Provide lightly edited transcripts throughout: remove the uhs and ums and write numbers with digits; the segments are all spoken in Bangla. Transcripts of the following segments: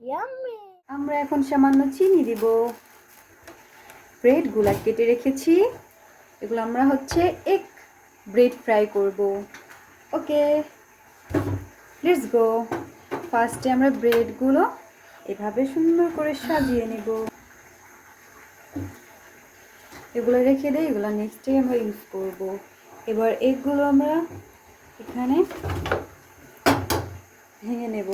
ইয়াম্মি। আমরা এখন সামান্য চিনি দিব। ব্রেডগুলো কেটে রেখেছি, এগুলো আমরা হচ্ছে এগ ব্রেড ফ্রাই করব। ওকে, লেটস গো। ফার্স্টে আমরা ব্রেডগুলো এভাবে সুন্দর করে সাজিয়ে নেব। এগুলো রেখে দিই, এগুলো নেক্সটে আমরা ইউজ করব। এবার এগগুলো আমরা এখানে ভেঙে নেব।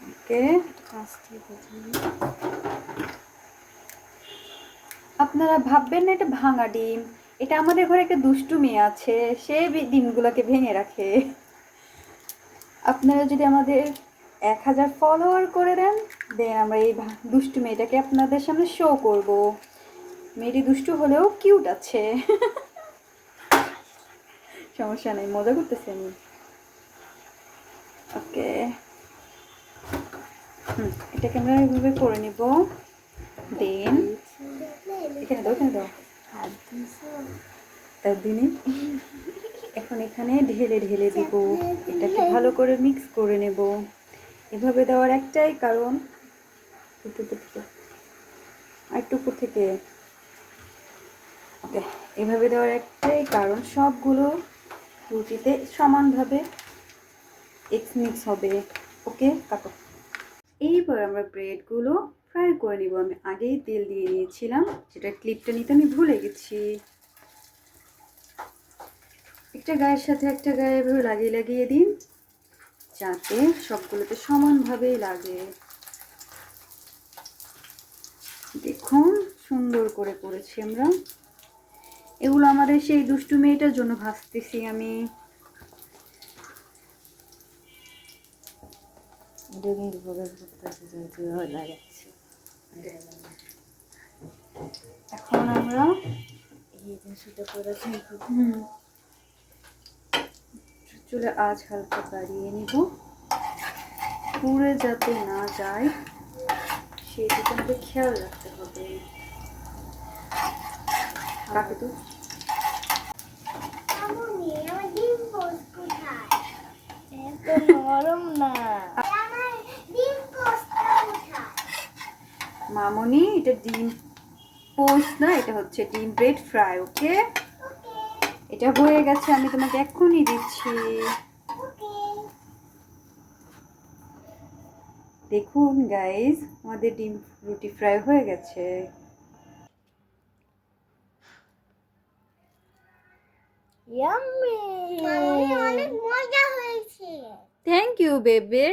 ওকে, আপনারা ভাববেন না এটা ভাঙা ডিম, এটা আমাদের ঘরে একটা দুষ্টু মেয়ে আছে, সে ডিমগুলোকে ভেঙে রাখে। আপনারা যদি আমাদের 1000 ফলোয়ার করে দেন, দেন আমরা এই দুষ্টু মেয়েটাকে আপনাদের সামনে শো করব। মেয়েটি দুষ্টু হলেও কিউট আছে। সমস্যা নেই, মজা করতেছি আমি। ওকে, এটাকে আমরা এইভাবে করে নিব। দেন এখানে দাও, এখানে দাও, তার দিনে এখন এখানে ঢেলে ঢেলে দিব। এটাকে ভালো করে মিক্স করে নেব। এভাবে দেওয়ার একটাই কারণ, আরেকটু থেকে ওকে, এভাবে দেওয়ার একটাই কারণ সবগুলো রুটিতে সমানভাবে মিক্স হবে। ওকে, কাটো। এইবার আমরা ব্রেডগুলো ফ্রাই করে নিব। আমি আগেই তেল দিয়ে নিয়েছিলাম, সেটা ক্লিপটা নিতে আমি ভুলে গেছি। একটা গায়ের সাথে একটা গায়ে এভাবে লাগিয়ে লাগিয়ে দিন, যাতে সবগুলোতে সমানভাবেই লাগে। দেখুন সুন্দর করে করেছি আমরা। এগুলো আমাদের সেই দুষ্টু মেয়েটার জন্য ভাজতেছি আমি। এখন আমরা চুলে আঁচ হালকা বাড়িয়ে নিব, পুড়ে যাতে না যায় সেদিকে আমাদের খেয়াল রাখতে হবে। কাকে তো নরম না মামনি, এটা ডিম পোস্ট না, এটা হচ্ছে ডিম ব্রেড ফ্রাই। ওকে, এটা হয়ে গেছে, আমি তোমাকে এক্ষুনি দিচ্ছি। দেখুন গাইস, আমাদের ডিম রুটি ফ্রাই হয়ে গেছে। ইয়াম্মি, অনেক মজা হয়েছে। থ্যাংক ইউ বেবে।